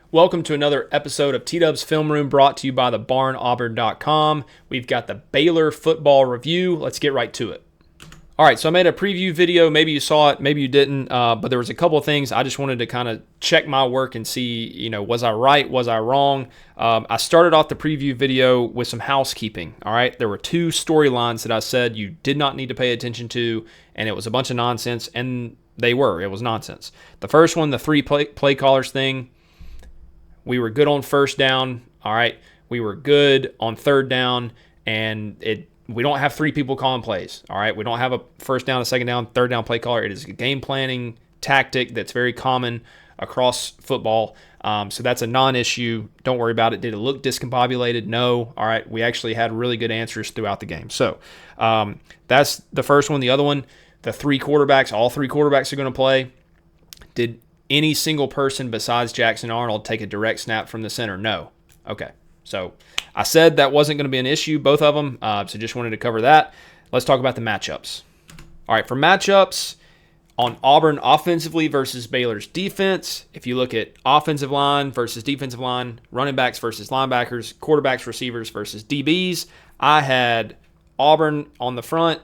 Welcome to another episode of T-Dub's Film Room brought to you by thebarnauburn.com. We've got the Baylor football review. Let's get right to it. All right, so I made a preview video. Maybe you saw it, maybe you didn't, but there was a couple of things I just wanted to kind of check my work and see, was I right, was I wrong? I started off the preview video with some housekeeping, all right? There were two storylines that I said you did not need to pay attention to, and it was a bunch of nonsense, and they were. It was nonsense. The first one, the three play callers thing, we were good on first down, all right? We were good on third down, and we don't have three people calling plays, all right? We don't have a first down, a second down, third down play caller. It is a game planning tactic that's very common across football. So that's a non-issue. Don't worry about it. Did it look discombobulated? No. All right, we actually had really good answers throughout the game. So that's the first one. The other one, the three quarterbacks, all three quarterbacks are going to play. Did any single person besides Jackson Arnold take a direct snap from the center? No. Okay. So I said that wasn't going to be an issue, both of them, so just wanted to cover that. Let's talk about the matchups. All right, for matchups on Auburn offensively versus Baylor's defense, if you look at offensive line versus defensive line, running backs versus linebackers, quarterbacks, receivers versus DBs, I had Auburn on the front,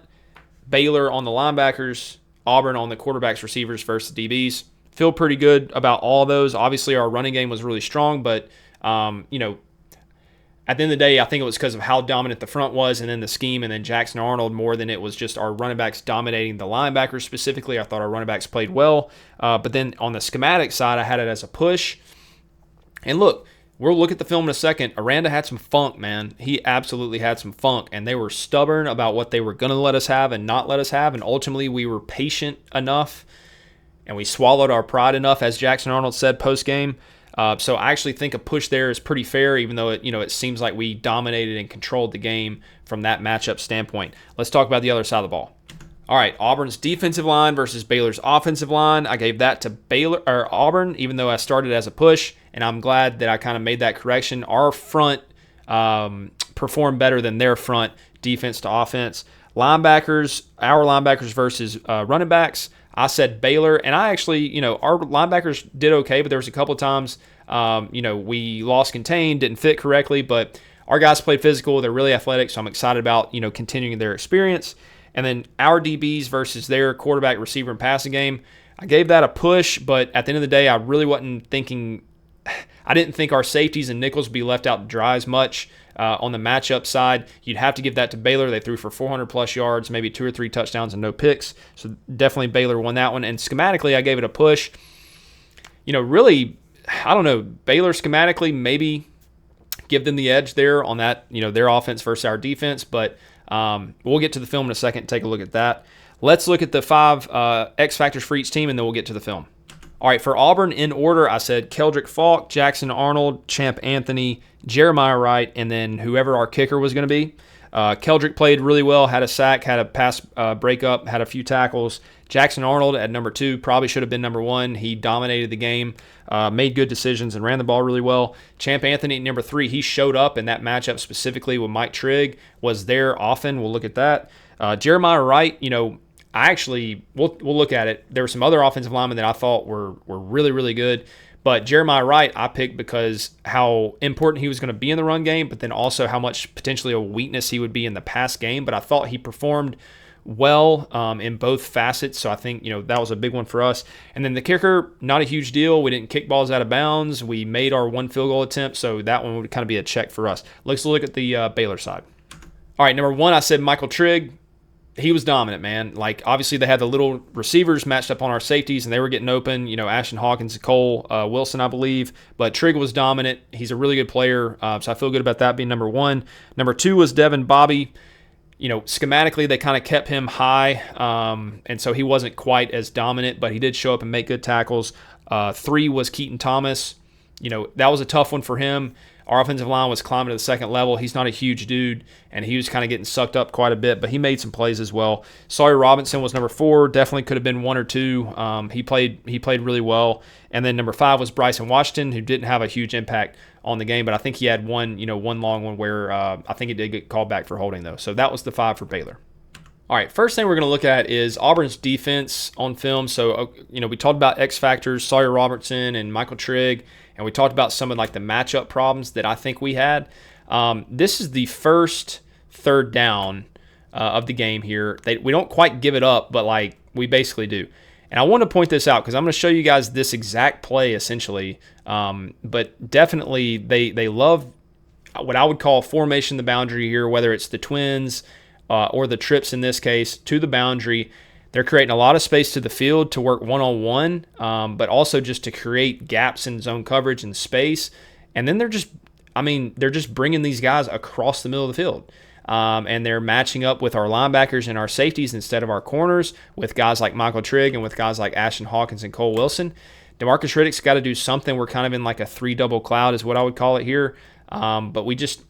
Baylor on the linebackers, Auburn on the quarterbacks, receivers versus DBs. Feel pretty good about all those. Obviously, our running game was really strong, but, at the end of the day, I think it was because of how dominant the front was and then the scheme and then Jackson Arnold more than it was just our running backs dominating the linebackers specifically. I thought our running backs played well. But then on the schematic side, I had it as a push. And look, we'll look at the film in a second. Aranda had some funk, man. He absolutely had some funk. And they were stubborn about what they were going to let us have and not let us have. And ultimately, we were patient enough and we swallowed our pride enough, as Jackson Arnold said post-game. So I actually think a push there is pretty fair, even though it seems like we dominated and controlled the game from that matchup standpoint. Let's talk about the other side of the ball. All right, Auburn's defensive line versus Baylor's offensive line. I gave that to Auburn, even though I started as a push, and I'm glad that I kind of made that correction. Our front performed better than their front, defense to offense. Linebackers, our linebackers versus running backs. I said Baylor, and I actually, our linebackers did okay, but there was a couple of times, we lost contained, didn't fit correctly, but our guys played physical. They're really athletic, so I'm excited about, continuing their experience. And then our DBs versus their quarterback, receiver, and passing game, I gave that a push, but at the end of the day, I really wasn't thinking – I didn't think our safeties and nickels would be left out to dry as much. On the matchup side, you'd have to give that to Baylor. They threw for 400-plus yards, maybe 2 or 3 touchdowns and no picks. So definitely Baylor won that one. And schematically, I gave it a push. Really, I don't know, Baylor schematically, maybe give them the edge there on that, their offense versus our defense. But we'll get to the film in a second and take a look at that. Let's look at the 5 X factors for each team, and then we'll get to the film. All right, for Auburn, in order, I said Keldrick Faulk, Jackson Arnold, Champ Anthony, Jeremiah Wright, and then whoever our kicker was going to be. Keldrick played really well, had a sack, had a pass breakup, had a few tackles. Jackson Arnold at number 2 probably should have been number 1. He dominated the game, made good decisions, and ran the ball really well. Champ Anthony at number 3, he showed up in that matchup specifically with Mike Trigg, was there often. We'll look at that. Jeremiah Wright, we'll look at it. There were some other offensive linemen that I thought were really, really good. But Jeremiah Wright I picked because how important he was going to be in the run game, but then also how much potentially a weakness he would be in the pass game. But I thought he performed well in both facets, so I think that was a big one for us. And then the kicker, not a huge deal. We didn't kick balls out of bounds. We made our 1 field goal attempt, so that one would kind of be a check for us. Let's look at the Baylor side. All right, number 1, I said Michael Trigg. He was dominant, man. Obviously, they had the little receivers matched up on our safeties, and they were getting open. Ashton Hawkins, Cole Wilson, I believe. But Trigg was dominant. He's a really good player, so I feel good about that being number 1. Number 2 was Devin Bobby. Schematically, they kind of kept him high, and so he wasn't quite as dominant, but he did show up and make good tackles. 3 was Keaton Thomas. That was a tough one for him. Our offensive line was climbing to the second level. He's not a huge dude, and he was kind of getting sucked up quite a bit, but he made some plays as well. Sawyer Robinson was number 4. Definitely could have been 1 or 2. He played really well. And then number 5 was Bryson Washington, who didn't have a huge impact on the game, but I think he had one long one where I think it did get called back for holding, though. So that was the 5 for Baylor. All right, first thing we're going to look at is Auburn's defense on film. So, we talked about X factors, Sawyer Robertson and Michael Trigg, and we talked about some of like the matchup problems that I think we had. This is the first third down of the game here. We don't quite give it up, but like we basically do. And I want to point this out because I'm going to show you guys this exact play essentially. But definitely they love what I would call formation the boundary here, whether it's the twins or the trips in this case to the boundary. They're creating a lot of space to the field to work one-on-one, but also just to create gaps in zone coverage and space. And then they're just bringing these guys across the middle of the field. And they're matching up with our linebackers and our safeties instead of our corners with guys like Michael Trigg and with guys like Ashton Hawkins and Cole Wilson. DeMarcus Riddick's got to do something. We're kind of in like a 3-double cloud is what I would call it here. But we just,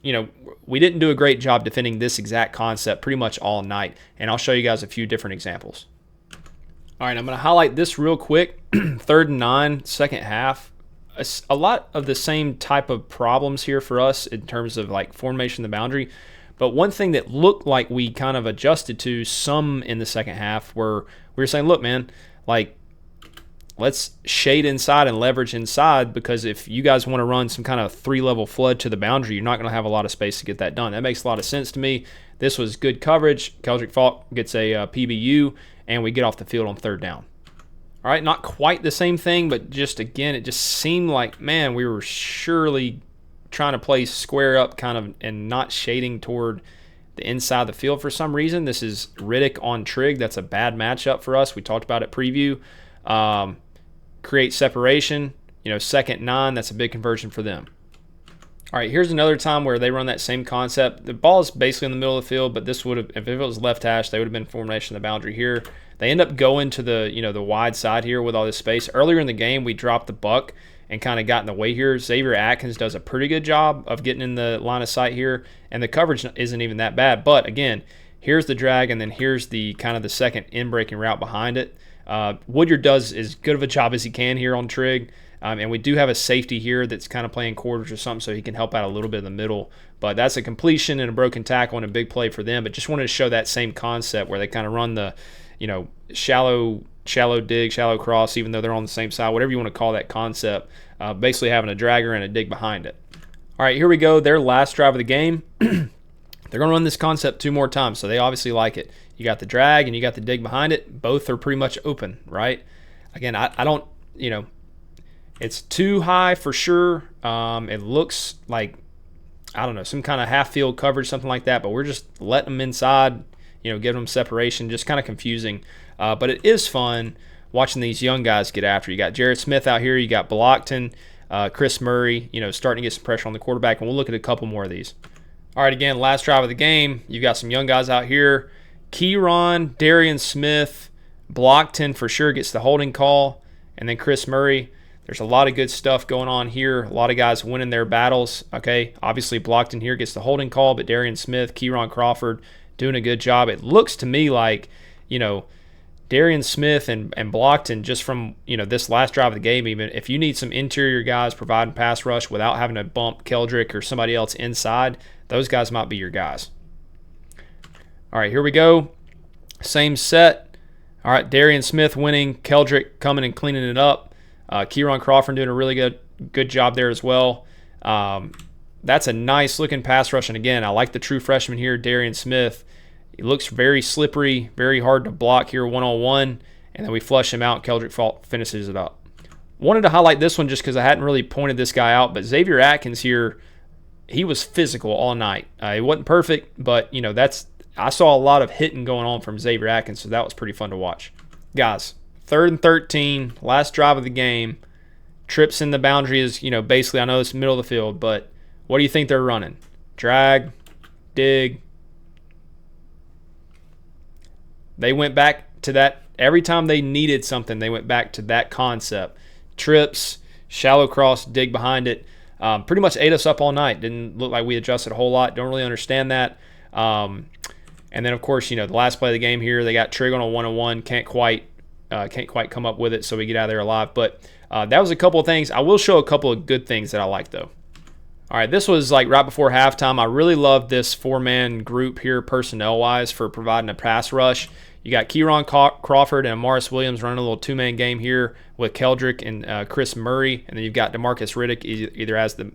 we didn't do a great job defending this exact concept pretty much all night. And I'll show you guys a few different examples. All right, I'm going to highlight this real quick. 3rd and 9, second half. A lot of the same type of problems here for us in terms of like formation of the boundary. But one thing that looked like we kind of adjusted to some in the second half were we were saying, look, man, like let's shade inside and leverage inside, because if you guys want to run some kind of 3-level flood to the boundary, you're not going to have a lot of space to get that done. That makes a lot of sense to me. This was good coverage. Keldrick Falk gets a PBU, and we get off the field on 3rd down. All right, not quite the same thing, but just again, it just seemed like, man, we were surely trying to play square up kind of and not shading toward the inside of the field for some reason. This is Riddick on Trigg. That's a bad matchup for us. We talked about it preview. Create separation. 2nd 9, that's a big conversion for them. All right, here's another time where they run that same concept. The ball is basically in the middle of the field, but this would have, if it was left hash, they would have been formation of the boundary here. They end up going to the, the wide side here with all this space. Earlier in the game, we dropped the buck and kind of got in the way here. Xavier Atkins does a pretty good job of getting in the line of sight here, and the coverage isn't even that bad. But again, here's the drag, and then here's the kind of the second in-breaking route behind it. Woodyard does as good of a job as he can here on Trigg, and we do have a safety here that's kind of playing quarters or something, so he can help out a little bit in the middle. But that's a completion and a broken tackle and a big play for them. But just wanted to show that same concept where they kind of run the, shallow dig, shallow cross, even though they're on the same side, whatever you want to call that concept, basically having a dragger and a dig behind it. All right, here we go. Their last drive of the game. They're going to run this concept 2 more times, so they obviously like it. You got the drag and you got the dig behind it. Both are pretty much open, right? Again, I don't, it's too high for sure. It looks like, I don't know, some kind of half-field coverage, something like that, but we're just letting them inside, giving them separation, just kind of confusing. But it is fun watching these young guys get after. You got Jarrett Smith out here. You got Blockton, Chris Murray, starting to get some pressure on the quarterback, and we'll look at a couple more of these. All right, again, last drive of the game. You've got some young guys out here. Keyron, Darian Smith, Blockton for sure gets the holding call, and then Chris Murray. There's a lot of good stuff going on here. A lot of guys winning their battles. Okay, obviously Blockton here gets the holding call, but Darian Smith, Keyron Crawford doing a good job. It looks to me like, Darian Smith and Blockton, just from, this last drive of the game, even if you need some interior guys providing pass rush without having to bump Keldrick or somebody else inside, those guys might be your guys. All right, here we go. Same set. All right, Darian Smith winning, Keldrick coming and cleaning it up. Keyron Crawford doing a really good job there as well. That's a nice looking pass rush, and again, I like the true freshman here, Darian Smith. He looks very slippery, very hard to block here one-on-one, and then we flush him out. Keldrick Falk finishes it up. Wanted to highlight this one just because I hadn't really pointed this guy out, but Xavier Atkins here, he was physical all night. He wasn't perfect, but I saw a lot of hitting going on from Xavier Atkins, so that was pretty fun to watch. Guys, 3rd and 13, last drive of the game. Trips in the boundary is, basically, I know it's middle of the field, but what do you think they're running? Drag, dig. They went back to that. Every time they needed something, they went back to that concept. Trips, shallow cross, dig behind it. Pretty much ate us up all night. Didn't look like we adjusted a whole lot. Don't really understand that. And then, of course, the last play of the game here, they got Trigg on a one-on-one. Can't quite come up with it, so we get out of there alive. But that was a couple of things. I will show a couple of good things that I like, though. All right, this was like right before halftime. I really loved this 4-man group here personnel-wise for providing a pass rush. You got Kieron Crawford and Amaris Williams running a little two-man game here with Keldrick and Chris Murray, and then you've got DeMarcus Riddick either as the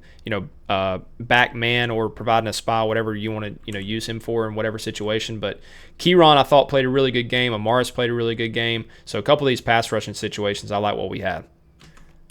back man or providing a spy, whatever you want to use him for in whatever situation. But Kieron, I thought, played a really good game. Amaris played a really good game. So a couple of these pass rushing situations, I like what we had.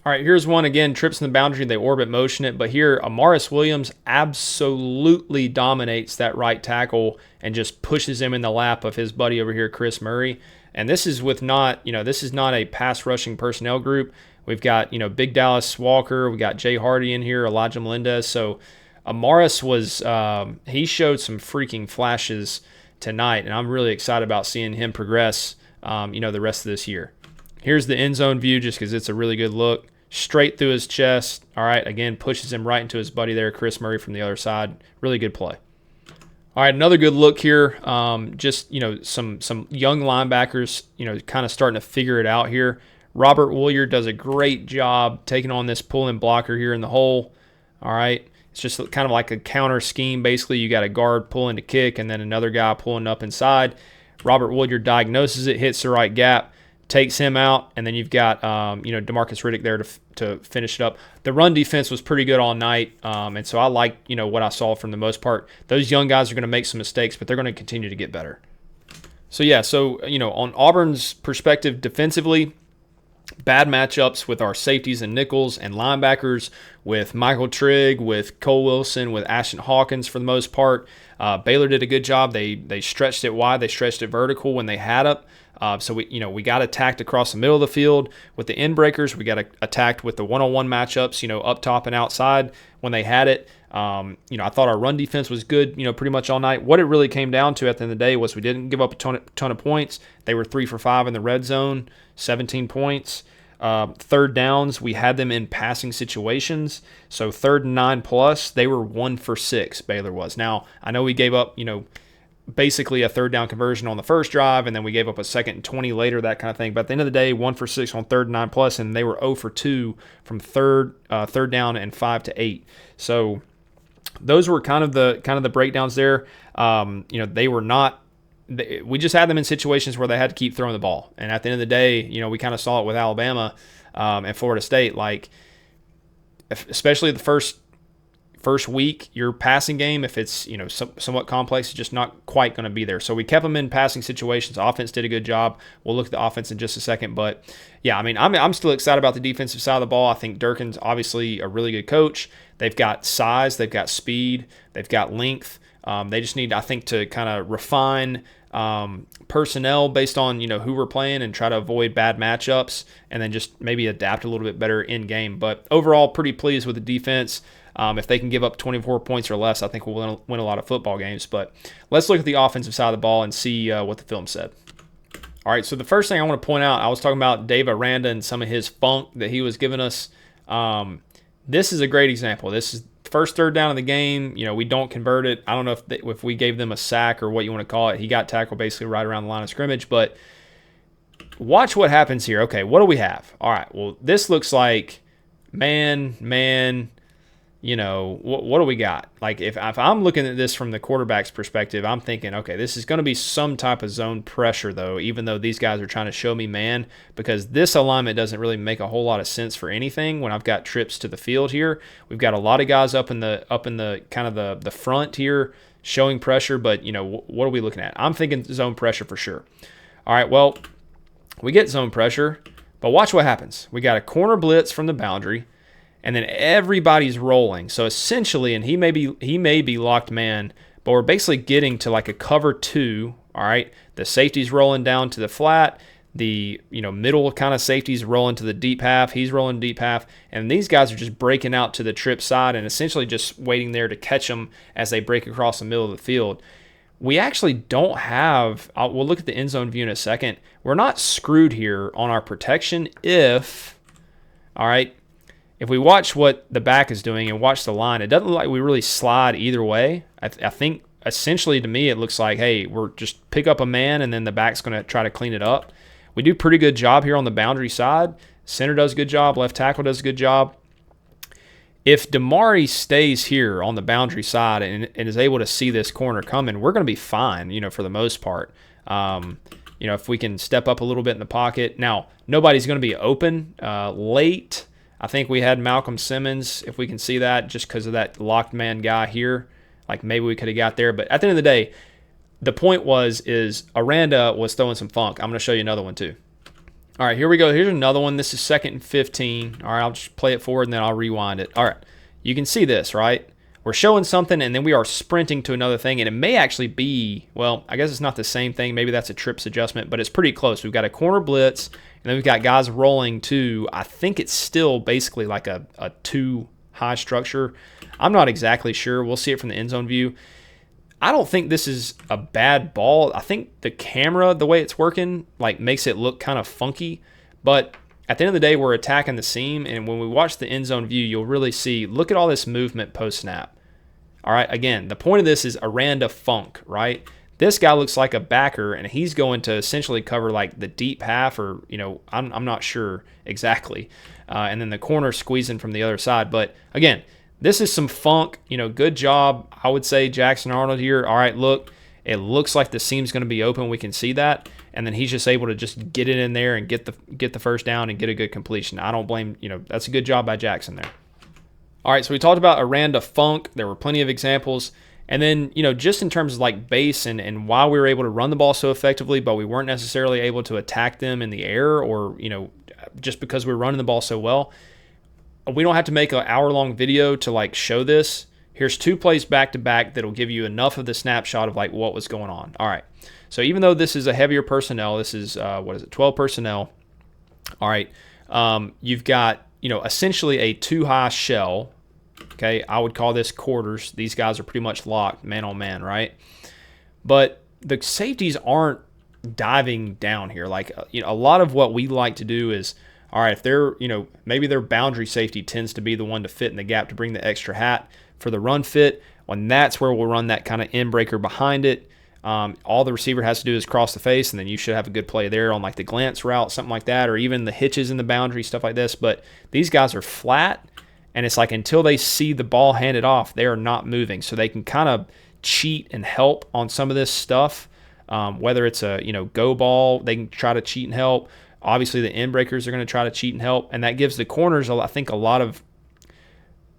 All right, here's one again, trips in the boundary, they orbit motion it, but here Amaris Williams absolutely dominates that right tackle and just pushes him in the lap of his buddy over here, Chris Murray. And this is with this is not a pass rushing personnel group. We've got, Big Dallas Walker, we got Jay Hardy in here, Elijah Melendez. So Amaris he showed some freaking flashes tonight, and I'm really excited about seeing him progress, the rest of this year. Here's the end zone view just because it's a really good look. Straight through his chest. All right, again, pushes him right into his buddy there, Chris Murray from the other side. Really good play. All right, another good look here. Just, some young linebackers, kind of starting to figure it out here. Robert Woolyard does a great job taking on this pull-in blocker here in the hole. All right, it's just kind of like a counter scheme. Basically, you got a guard pulling to kick and then another guy pulling up inside. Robert Woolyard diagnoses it, hits the right gap, takes him out, and then you've got DeMarcus Riddick there to finish it up. The run defense was pretty good all night, and so I like what I saw from the most part. Those young guys are going to make some mistakes, but they're going to continue to get better. So on Auburn's perspective defensively, bad matchups with our safeties and nickels and linebackers, with Michael Trigg, with Cole Wilson, with Ashton Hawkins for the most part. Baylor did a good job. They stretched it wide. They stretched it vertical when they had it. So we got attacked across the middle of the field with the end breakers. We got attacked with the one-on-one matchups, up top and outside when they had it. I thought our run defense was good, pretty much all night. What it really came down to at the end of the day was we didn't give up a ton of points. They were 3 for 5 in the red zone, 17 points. Third downs, we had them in passing situations. So 3rd and 9+, they were 1 for 6, Baylor was. Now, I know we gave up, basically a 3rd down conversion on the first drive, and then we gave up a 2nd and 20 later, that kind of thing. But at the end of the day, 1 for 6 on 3rd and 9+, and they were 0 for 2 from third down and 5 to 8. So those were kind of the breakdowns there. They were not. We just had them in situations where they had to keep throwing the ball, and at the end of the day, we kind of saw it with Alabama and Florida State. Like, especially the first week, your passing game, if it's somewhat complex, is just not quite going to be there. So we kept them in passing situations. Offense did a good job. We'll look at the offense in just a second, but yeah, I'm still excited about the defensive side of the ball. I think Durkin's obviously a really good coach. They've got size, they've got speed, they've got length. They just need, I think, to kind of refine personnel based on who we're playing and try to avoid bad matchups, and then just maybe adapt a little bit better in game. But overall, pretty pleased with the defense. If they can give up 24 points or less, I think we'll win a lot of football games. But let's look at the offensive side of the ball and see what the film said. All right, so the first thing I want to point out, I was talking about Dave Aranda and some of his funk that he was giving us. This is a great example. This is first 3rd down of the game. We don't convert it. I don't know if we gave them a sack or what you want to call it. He got tackled basically right around the line of scrimmage. But watch what happens here. Okay, what do we have? All right, well, this looks like man. What do we got? Like, if I'm looking at this from the quarterback's perspective, I'm thinking, okay, this is going to be some type of zone pressure, though, even though these guys are trying to show me man, because this alignment doesn't really make a whole lot of sense for anything when I've got trips to the field here. We've got a lot of guys up in the kind of the front here showing pressure, but, what are we looking at? I'm thinking zone pressure for sure. All right, well, we get zone pressure, but watch what happens. We got a corner blitz from the boundary, and then everybody's rolling. So essentially, and he may be locked man, but we're basically getting to like a cover 2. All right, the safety's rolling down to the flat. The middle kind of safety's rolling to the deep half. He's rolling deep half, and these guys are just breaking out to the trip side and essentially just waiting there to catch them as they break across the middle of the field. We actually don't have. We'll look at the end zone view in a second. We're not screwed here on our protection if. All right. If we watch what the back is doing and watch the line, it doesn't look like we really slide either way. I think essentially to me it looks like, hey, we're just pick up a man and then the back's going to try to clean it up. We do a pretty good job here on the boundary side. Center does a good job. Left tackle does a good job. If Damari stays here on the boundary side and is able to see this corner coming, we're going to be fine, for the most part. if we can step up a little bit in the pocket. Now, nobody's going to be open late. I think we had Malcolm Simmons, if we can see that, just because of that locked man guy here. Like maybe we could have got there. But at the end of the day, the point is Aranda was throwing some funk. I'm going to show you another one too. All right, here we go. Here's another one. This is 2nd and 15. All right, I'll just play it forward and then I'll rewind it. All right, you can see this, right? We're showing something and then we are sprinting to another thing, and it may actually be, well, I guess it's not the same thing. Maybe that's a trips adjustment, but it's pretty close. We've got a corner blitz, and then we've got guys rolling to, I think it's still basically like a 2-high structure. I'm not exactly sure. We'll see it from the end zone view. I don't think this is a bad ball. I think the camera, the way it's working, like makes it look kind of funky, but at the end of the day, we're attacking the seam, and when we watch the end zone view, you'll really see, look at all this movement post-snap. All right, again, the point of this is Aranda funk, right? This guy looks like a backer, and he's going to essentially cover like the deep half, or, I'm not sure exactly. And then the corner squeezing from the other side. But again, this is some funk, good job. I would say Jackson Arnold here. All right, look, it looks like the seam's going to be open. We can see that. And then he's just able to just get it in there and get the first down and get a good completion. I don't blame, that's a good job by Jackson there. All right, so we talked about Aranda funk. There were plenty of examples. And then, just in terms of like base and why we were able to run the ball so effectively, but we weren't necessarily able to attack them in the air, or, just because we were running the ball so well. We don't have to make an hour-long video to like show this. Here's 2 plays back-to-back that'll give you enough of the snapshot of like what was going on. All right, so even though this is a heavier personnel, this is, 12 personnel. All right, you've got, essentially a 2-high shell. Okay, I would call this quarters. These guys are pretty much locked, man on man, right? But the safeties aren't diving down here. Like, a lot of what we like to do is, all right, if they're, maybe their boundary safety tends to be the one to fit in the gap to bring the extra hat for the run fit. When that's where we'll run that kind of end breaker behind it. All the receiver has to do is cross the face, and then you should have a good play there on like the glance route, something like that, or even the hitches in the boundary, stuff like this. But these guys are flat. And it's like until they see the ball handed off, they are not moving. So they can kind of cheat and help on some of this stuff. Whether it's a go ball, they can try to cheat and help. Obviously, the end breakers are going to try to cheat and help. And that gives the corners, I think, a lot of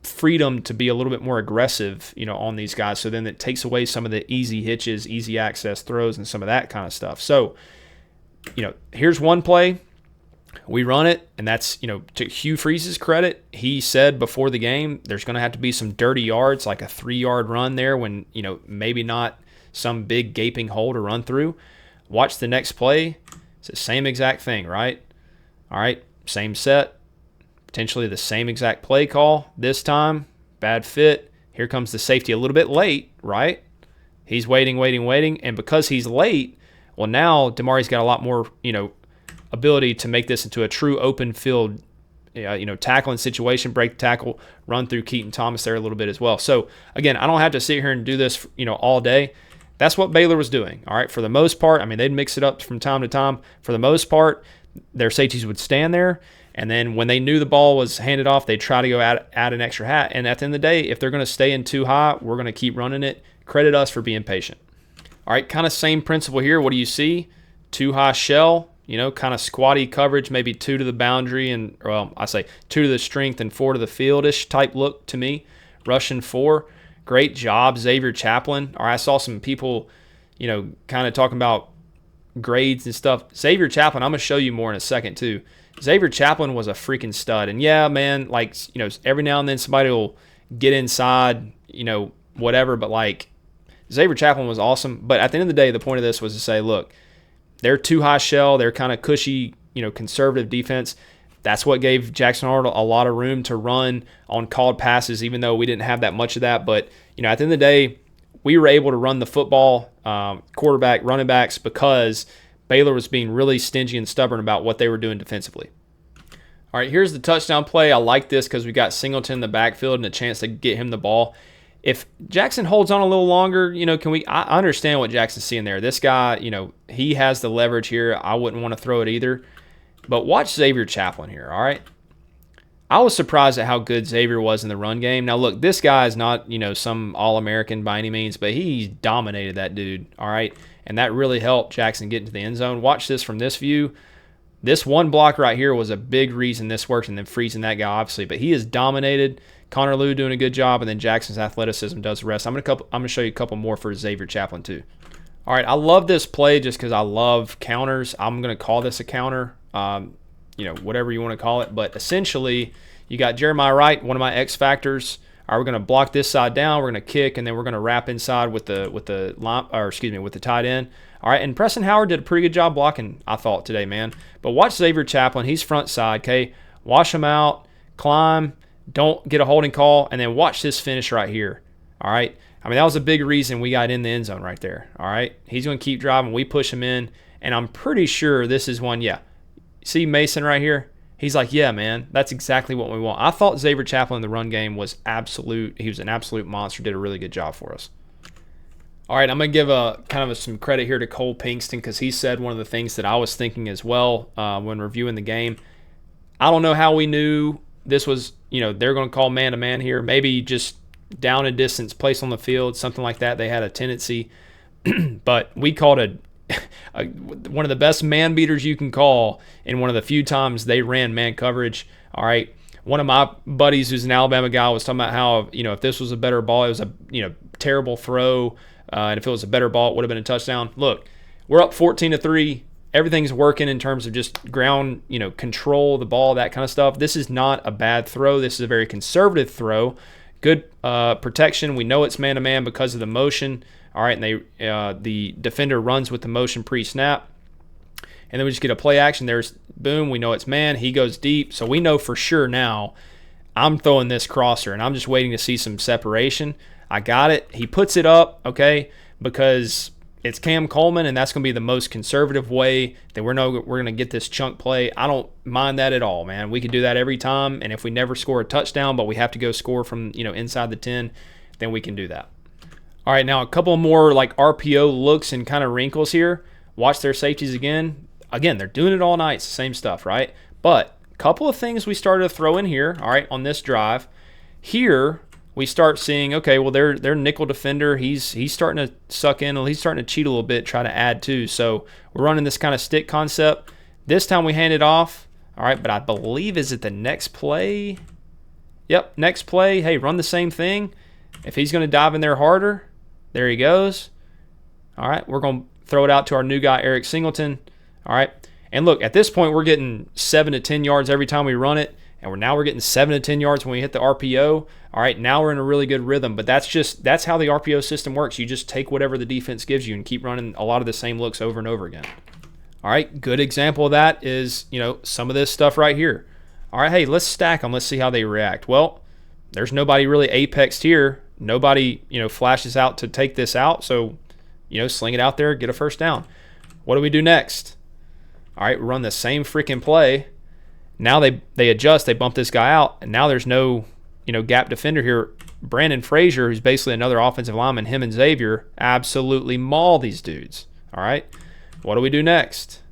freedom to be a little bit more aggressive, on these guys. So then it takes away some of the easy hitches, easy access throws, and some of that kind of stuff. So, here's one play. We run it, and that's, to Hugh Freeze's credit, he said before the game there's going to have to be some dirty yards, like a 3-yard run there when, maybe not some big gaping hole to run through. Watch the next play. It's the same exact thing, right? All right, same set, potentially the same exact play call this time. Bad fit. Here comes the safety a little bit late, right? He's waiting, and because he's late, well, now Damari's got a lot more, ability to make this into a true open field, tackling situation, break the tackle, run through Keaton Thomas there a little bit as well. So again, I don't have to sit here and do this, all day. That's what Baylor was doing. All right, for the most part, I mean, they'd mix it up from time to time. For the most part, their safeties would stand there, and then when they knew the ball was handed off, they'd try to go add an extra hat. And at the end of the day, if they're going to stay in 2-high, we're going to keep running it. Credit us for being patient. All right, kind of same principle here. What do you see? 2-high shell. Kind of squatty coverage, maybe 2 to the boundary and, well, I say 2 to the strength and 4 to the field-ish type look to me. Russian 4. Great job, Xavier Chaplin. All right, I saw some people, kind of talking about grades and stuff. Xavier Chaplin, I'm going to show you more in a second too. Xavier Chaplin was a freaking stud. And yeah, man, like, every now and then somebody will get inside, whatever, but like Xavier Chaplin was awesome. But at the end of the day, the point of this was to say, look, they're 2-high shell. They're kind of cushy, conservative defense. That's what gave Jackson Arnold a lot of room to run on called passes, even though we didn't have that much of that. But, at the end of the day, we were able to run the football, quarterback, running backs, because Baylor was being really stingy and stubborn about what they were doing defensively. All right, here's the touchdown play. I like this because we got Singleton in the backfield and a chance to get him the ball. If Jackson holds on a little longer, I understand what Jackson's seeing there. This guy, he has the leverage here. I wouldn't want to throw it either. But watch Xavier Chaplin here, all right? I was surprised at how good Xavier was in the run game. Now, look, this guy is not, some All-American by any means, but he dominated that dude, all right? And that really helped Jackson get into the end zone. Watch this from this view. This one block right here was a big reason this worked, and then freezing that guy, obviously. But he is dominated. Connor Lew doing a good job, and then Jackson's athleticism does the rest. I'm gonna show you a couple more for Xavier Chaplin, too. All right, I love this play just because I love counters. I'm going to call this a counter. Whatever you want to call it. But essentially, you got Jeremiah Wright, one of my X factors. All right, we're going to block this side down. We're going to kick, and then we're going to wrap inside with the tight end. All right, and Preston Howard did a pretty good job blocking, I thought, today, man. But watch Xavier Chaplin. He's front side, okay? Wash him out, climb, don't get a holding call, and then watch this finish right here. All right? I mean, that was a big reason we got in the end zone right there. All right? He's going to keep driving. We push him in, and I'm pretty sure this is one, yeah. See Mason right here? He's like, yeah, man, that's exactly what we want. I thought Xavier Chaplin in the run game was absolute. He was an absolute monster, did a really good job for us. All right, I'm going to give some credit here to Cole Pinkston because he said one of the things that I was thinking as well when reviewing the game. I don't know how we knew this was, they're going to call man-to-man here. Maybe just down and distance, place on the field, something like that. They had a tendency. But we called one of the best man beaters you can call in one of the few times they ran man coverage. All right. One of my buddies who's an Alabama guy was talking about how, if this was a better ball, it was a, terrible throw. And if it was a better ball, it would have been a touchdown. Look, we're up 14-3. Everything's working in terms of just ground, control, the ball, that kind of stuff. This is not a bad throw. This is a very conservative throw. Good protection. We know it's man-to-man because of the motion. All right, and the defender runs with the motion pre-snap. And then we just get a play action. There's, boom, we know it's man. He goes deep. So we know for sure now I'm throwing this crosser, and I'm just waiting to see some separation. I got it. He puts it up, okay, because it's Cam Coleman, and that's going to be the most conservative way that we're going to get this chunk play. I don't mind that at all, man. We can do that every time, and if we never score a touchdown, but we have to go score from inside the 10, then we can do that. All right, now a couple more like RPO looks and kind of wrinkles here. Watch their safeties again. Again, they're doing it all night. It's the same stuff, right? But a couple of things we started to throw in here, all right, on this drive. Here, we start seeing, okay, well, their nickel defender, he's starting to suck in, he's starting to cheat a little bit, try to add to. So we're running this kind of stick concept. This time we hand it off, all right, but I believe, is it the next play? Yep, next play. Hey, run the same thing. If he's going to dive in there harder, there he goes. All right, we're going to throw it out to our new guy, Eric Singleton. All right, and look, at this point, we're getting 7 to 10 yards every time we run it, and we're getting 7 to 10 yards when we hit the RPO. All right, now we're in a really good rhythm, but that's how the RPO system works. You just take whatever the defense gives you and keep running a lot of the same looks over and over again. All right, good example of that is, some of this stuff right here. All right, hey, let's stack them. Let's see how they react. Well, there's nobody really apexed here. Nobody, flashes out to take this out. So, sling it out there, get a first down. What do we do next? All right, run the same freaking play. Now they adjust, they bump this guy out, and now there's no, gap defender here. Brandon Frazier, who's basically another offensive lineman, him and Xavier absolutely maul these dudes. All right, what do we do next?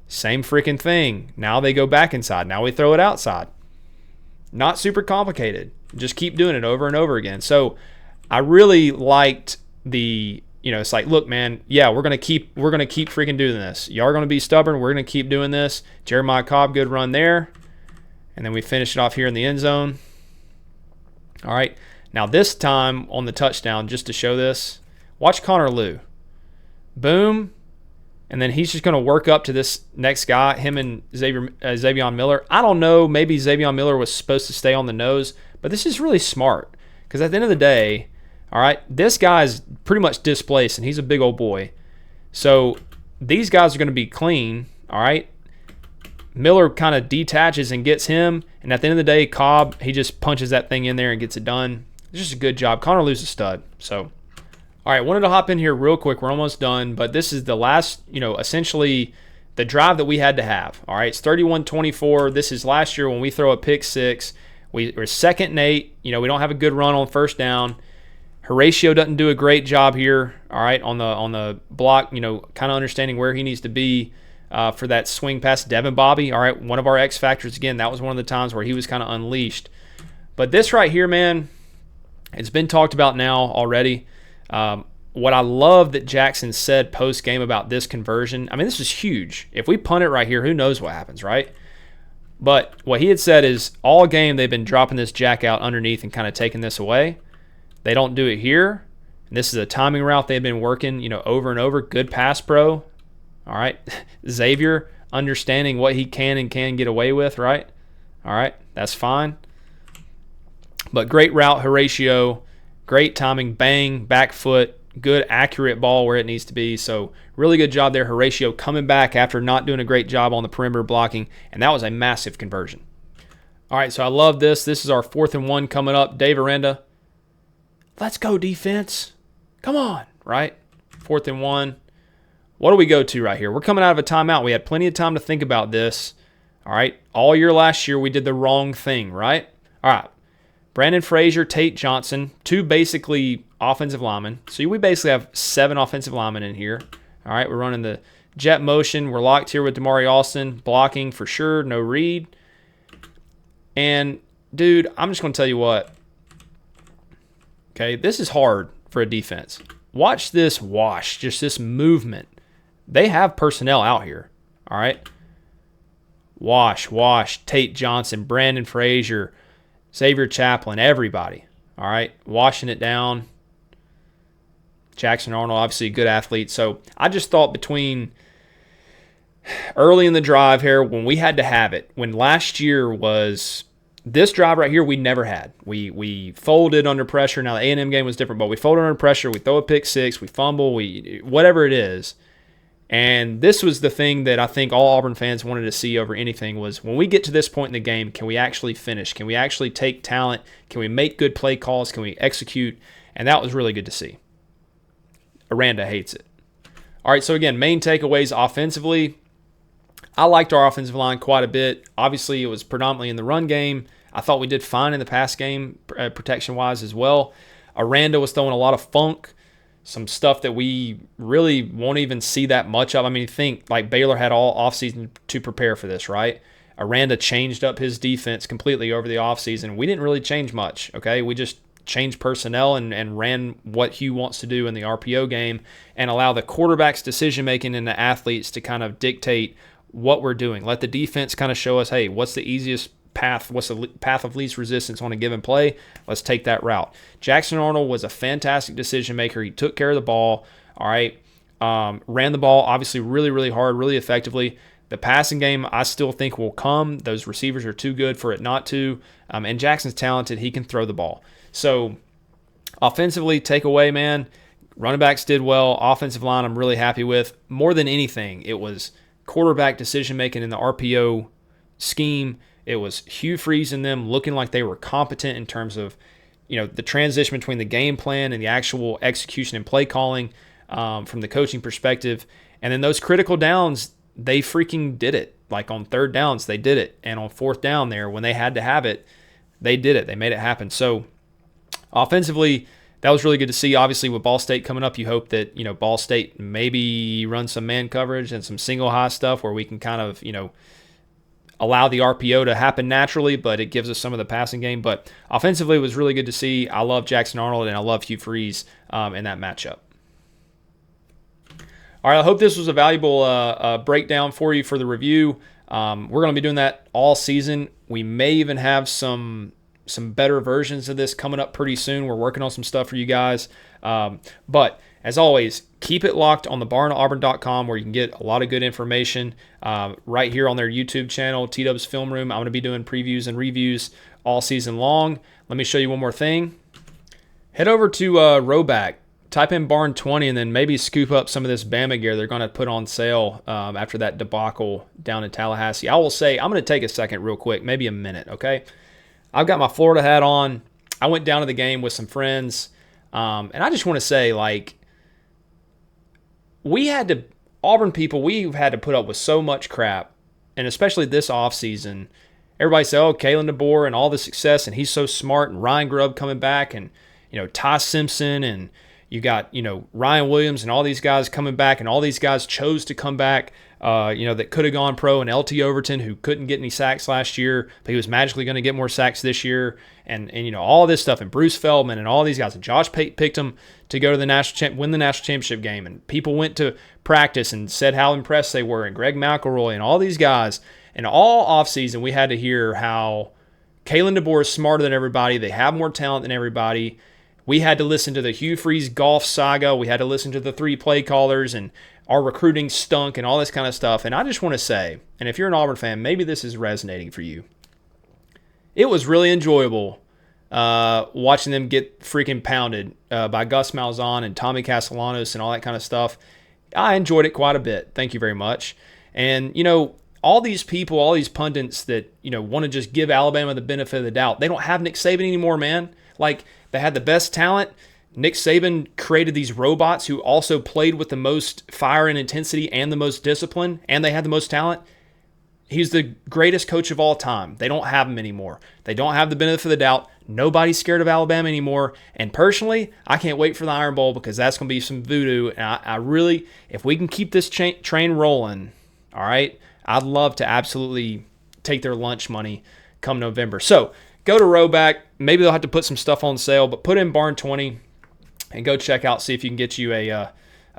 Same freaking thing. Now they go back inside. Now we throw it outside. Not super complicated. Just keep doing it over and over again. So I really liked the, it's like, look, man, yeah, we're gonna keep freaking doing this. Y'all are gonna be stubborn. We're gonna keep doing this. Jeremiah Cobb, good run there, and then we finish it off here in the end zone. All right, now this time on the touchdown, just to show this, watch Connor Lew. Boom. And then he's just going to work up to this next guy, him and Xavier Miller. I don't know, maybe Xavier Miller was supposed to stay on the nose, but this is really smart because at the end of the day, all right, this guy is pretty much displaced, and he's a big old boy. So these guys are going to be clean, all right? Miller kind of detaches and gets him, and at the end of the day, Cobb, he just punches that thing in there and gets it done. It's just a good job. Connor Lew's a stud, so... All right, wanted to hop in here real quick. We're almost done, but this is the last, essentially the drive that we had to have. All right, it's 31-24. This is last year when we throw a pick six. We're 2nd and 8. We don't have a good run on first down. Horatio doesn't do a great job here, all right, on the block, kind of understanding where he needs to be. for that swing past Devin Bobby. All right, one of our X factors again. That was one of the times where he was kind of unleashed. But this right here, man, it's been talked about now already. What I love that Jackson said post game about this conversion. I mean, this is huge. If we punt it right here, who knows what happens, right? But what he had said is all game they've been dropping this jack out underneath and kind of taking this away. They don't do it here. And this is a timing route they've been working, over and over. Good pass pro. All right. Xavier understanding what he can and can get away with, right? All right. That's fine. But great route, Horatio. Great timing. Bang. Back foot. Good, accurate ball where it needs to be. So really good job there, Horatio, coming back after not doing a great job on the perimeter blocking. And that was a massive conversion. All right, so I love this. This is our 4th and 1 coming up. Dave Aranda. Let's go, defense. Come on, right? 4th and 1. What do we go to right here? We're coming out of a timeout. We had plenty of time to think about this. All right, all year last year we did the wrong thing, right? All right, Brandon Frazier, Tate Johnson, 2 basically offensive linemen. So we basically have 7 offensive linemen in here. All right, we're running the jet motion. We're locked here with Damari Alston, blocking for sure, no read. And, dude, I'm just going to tell you what. Okay, this is hard for a defense. Watch this wash, just this movement. They have personnel out here, all right? Wash, Tate Johnson, Brandon Frazier, Xavier Chaplin, everybody, all right? Washing it down. Jackson Arnold, obviously a good athlete. So I just thought between early in the drive here, when we had to have it, when last year was this drive right here, we never had. We folded under pressure. Now the A&M game was different, but we folded under pressure. We throw a pick six, we fumble, whatever it is. And this was the thing that I think all Auburn fans wanted to see over anything was when we get to this point in the game, can we actually finish? Can we actually take talent? Can we make good play calls? Can we execute? And that was really good to see. Aranda hates it. All right, so again, main takeaways offensively. I liked our offensive line quite a bit. Obviously, it was predominantly in the run game. I thought we did fine in the pass game, protection-wise as well. Aranda was throwing a lot of funk, some stuff that we really won't even see that much of. I mean, think like Baylor had all offseason to prepare for this, right? Aranda changed up his defense completely over the offseason. We didn't really change much, okay? We just changed personnel and ran what Hugh wants to do in the RPO game and allow the quarterback's decision-making and the athletes to kind of dictate what we're doing. Let the defense kind of show us, hey, what's the easiest path? What's the path of least resistance on a given play? Let's take that route. Jackson Arnold was a fantastic decision-maker. He took care of the ball, all right, ran the ball obviously really, really hard, really effectively. The passing game, I still think will come. Those receivers are too good for it not to. And Jackson's talented. He can throw the ball. So offensively, takeaway, man, running backs did well. Offensive line, I'm really happy with. More than anything, it was quarterback decision-making in the RPO scheme. It was Hugh Freeze and them looking like they were competent in terms of, the transition between the game plan and the actual execution and play calling from the coaching perspective. And then those critical downs, they freaking did it. Like on 3rd downs, they did it. And on 4th down there, when they had to have it, they did it. They made it happen. So offensively, that was really good to see. Obviously, with Ball State coming up, you hope that, Ball State maybe runs some man coverage and some single high stuff where we can kind of, allow the RPO to happen naturally, but it gives us some of the passing game. But offensively, it was really good to see. I love Jackson Arnold, and I love Hugh Freeze in that matchup. All right, I hope this was a valuable breakdown for you for the review. We're going to be doing that all season. We may even have some better versions of this coming up pretty soon. We're working on some stuff for you guys. But as always, keep it locked on thebarnauburn.com where you can get a lot of good information. Right here on their YouTube channel, T-Dub's Film Room. I'm going to be doing previews and reviews all season long. Let me show you one more thing. Head over to Rowback. Type in Barn 20 and then maybe scoop up some of this Bama gear they're going to put on sale after that debacle down in Tallahassee. I will say, I'm going to take a second real quick, maybe a minute, okay? I've got my Florida hat on. I went down to the game with some friends, and I just want to say, Auburn people, we've had to put up with so much crap, and especially this offseason. Everybody say, oh, Kalen DeBoer and all the success, and he's so smart, and Ryan Grubb coming back, and, Ty Simpson, and, You got, Ryan Williams and all these guys coming back, and all these guys chose to come back, that could have gone pro, and LT Overton, who couldn't get any sacks last year, but he was magically going to get more sacks this year, and all this stuff, and Bruce Feldman and all these guys, and Josh Pate picked him to go to the win the national championship game, and people went to practice and said how impressed they were, and Greg McElroy and all these guys, and all offseason we had to hear how Kalen DeBoer is smarter than everybody, they have more talent than everybody. We had to listen to the Hugh Freeze golf saga. We had to listen to the 3 play callers, and our recruiting stunk and all this kind of stuff. And I just want to say, and if you're an Auburn fan, maybe this is resonating for you. It was really enjoyable watching them get freaking pounded by Gus Malzahn and Tommy Castellanos and all that kind of stuff. I enjoyed it quite a bit. Thank you very much. And, all these people, all these pundits that, want to just give Alabama the benefit of the doubt, they don't have Nick Saban anymore, man. Like, they had the best talent. Nick Saban created these robots who also played with the most fire and intensity and the most discipline, and they had the most talent. He's the greatest coach of all time. They don't have him anymore. They don't have the benefit of the doubt. Nobody's scared of Alabama anymore. And personally, I can't wait for the Iron Bowl, because that's going to be some voodoo. And I really, if we can keep this train rolling, all right, I'd love to absolutely take their lunch money come November. So go to Roback. Maybe they'll have to put some stuff on sale, but put in Barn 20 and go check out, see if you can get you a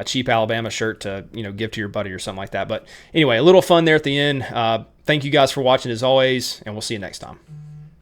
cheap Alabama shirt to give to your buddy or something like that. But anyway, a little fun there at the end. Thank you guys for watching as always, and we'll see you next time.